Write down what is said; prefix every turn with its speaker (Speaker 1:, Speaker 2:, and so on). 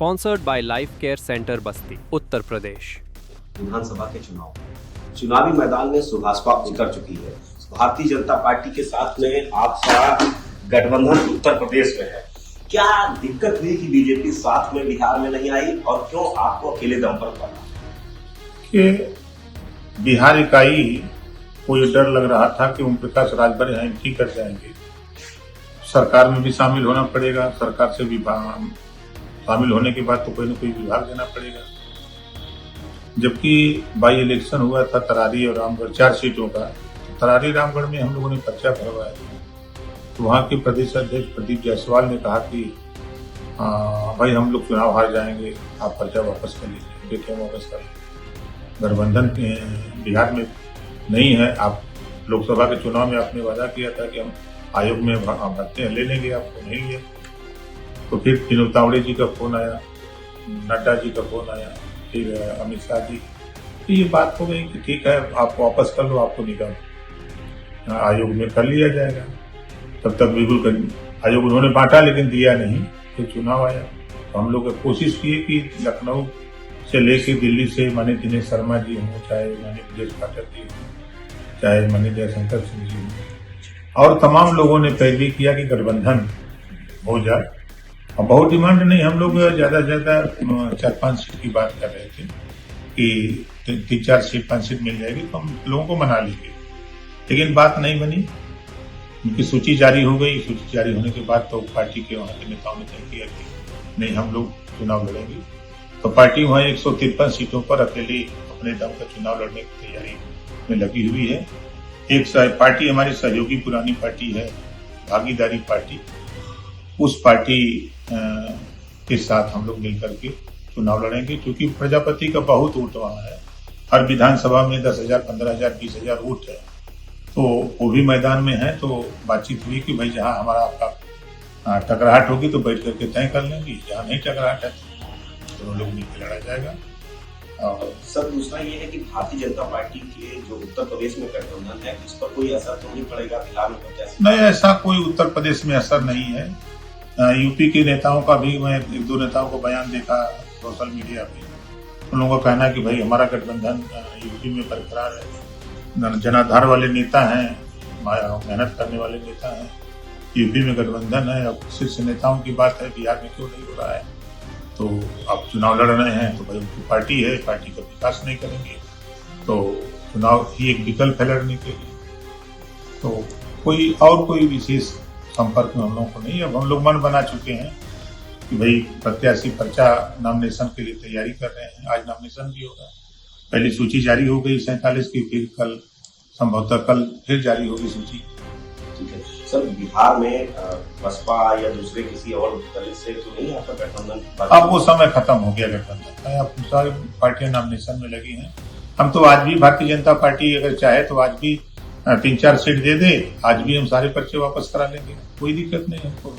Speaker 1: Sponsored by life care centre बस्ती, उत्तर प्रदेश।
Speaker 2: विधानसभा के चुनावी मैदान में सुभाषपा उतर चुकी है। भारतीय जनता पार्टी के साथ में आपका गठबंधन उत्तर प्रदेश में है। क्या दिक्कत हुई कि बीजेपी साथ में बिहार में नहीं आई और क्यों आपको अकेले दम पर पड़ा?
Speaker 3: कि बिहार इकाई को ये डर लग रहा था कि ओम प्रकाश राजभर यहाँ एंट्री कर जाएंगे, सरकार में भी शामिल होना पड़ेगा, सरकार से भी शामिल होने के बाद तो कोई न कोई विभाग देना पड़ेगा। जबकि बाई इलेक्शन हुआ था तरारी और रामगढ़ 4 सीटों का, तरारी रामगढ़ में हम लोगों ने पर्चा भरवाया था। तो वहाँ के प्रदेश अध्यक्ष प्रदीप जायसवाल ने कहा कि भाई हम लोग चुनाव हार जाएंगे, आप पर्चा वापस कर लीजिए। देखिए वापस कर लीजिए, गठबंधन बिहार में नहीं है। आप लोकसभा के चुनाव में आपने वादा किया था कि हम आयोग में भर्ती ले लेंगे, आपको नहीं लिया। तो फिर विनोद तावड़े जी का फोन आया, नड्डा जी का फोन आया, फिर अमित शाह जी। तो ये बात हो गई कि ठीक है आप वापस कर लो, आपको निगम आयोग में कर लिया जाएगा। तब तक बिल्कुल आयोग उन्होंने बांटा लेकिन दिया नहीं। फिर चुनाव आया तो हम लोग कोशिश किए कि लखनऊ से लेके दिल्ली से माननीय दिनेश शर्मा जी हों, चाहे माननीय ब्रजेश पाठक जी हों, चाहे माननीय जयशंकर सिंह जी हों, और तमाम लोगों ने पैरवी किया कि गठबंधन हो जाए। और बहुत डिमांड नहीं, हम लोग ज्यादा से ज्यादा 4-5 सीट की बात कर रहे थे कि 3-4 सीट 5 सीट मिल जाएगी तो हम लोगों को मना लेंगे, लेकिन बात नहीं बनी। उनकी सूची जारी हो गई। सूची जारी होने के बाद तो पार्टी के वहां के नेताओं ने तय किया कि नहीं हम लोग चुनाव लड़ेंगे। तो पार्टी वहां 153 सीटों पर अकेली अपने दम का चुनाव लड़ने की तैयारी में लगी हुई है। एक पार्टी हमारी सहयोगी पुरानी पार्टी है, भागीदारी पार्टी, उस पार्टी के साथ हम लोग मिलकर के चुनाव लड़ेंगे, क्योंकि प्रजापति का बहुत वोट वहां है। हर विधानसभा में 10,000, 15,000, 20,000 वोट है। तो वो भी मैदान में है। तो बातचीत हुई कि भाई जहां हमारा आपका टकराहट होगी तो बैठ करके तय कर लेंगे, जहां नहीं टकराहट है तो लोग मिलकर लड़ा जाएगा।
Speaker 2: और सर दूसरा ये है कि भारतीय जनता पार्टी के जो उत्तर प्रदेश में गठबंधन है, इस पर कोई असर तो नहीं पड़ेगा बिहार में?
Speaker 3: नहीं, ऐसा कोई उत्तर प्रदेश में असर नहीं है। यूपी के नेताओं का भी मैं 1-2 नेताओं को बयान देखा सोशल मीडिया पे। उन लोगों का कहना है कि भाई हमारा गठबंधन यूपी में बरकरार है, जनाधार वाले नेता हैं, मेहनत करने वाले नेता हैं, यूपी में गठबंधन है। अब शीर्ष नेताओं की बात है बिहार में क्यों नहीं हो रहा है? तो आप चुनाव लड़ रहे हैं तो भाई उनकी पार्टी है, पार्टी का विकास नहीं करेंगे तो चुनाव ही एक विकल्प है लड़ने के लिए। तो कोई विशेष संपर्क में हम लोगों को नहीं। अब हम लोग मन बना चुके हैं कि भाई प्रत्याशी पर्चा नॉमिनेशन के लिए तैयारी कर रहे हैं। आज नॉमिनेशन भी होगा। पहली सूची जारी हो गई 47 की, फिर कल संभवतः कल फिर जारी होगी सूची।
Speaker 2: ठीक है सर, बिहार में बसपा या दूसरे किसी और दल से तो नहीं आपका गठबंधन?
Speaker 3: अब वो समय खत्म हो गया गठबंधन का। अब सारी पार्टियां नॉमिनेशन में लगी हैं। हम तो आज भी भारतीय जनता पार्टी अगर चाहे तो आज भी 3-4 सीट दे दे, आज भी हम सारे पर्चे वापस करा लेंगे, कोई दिक्कत नहीं हमको।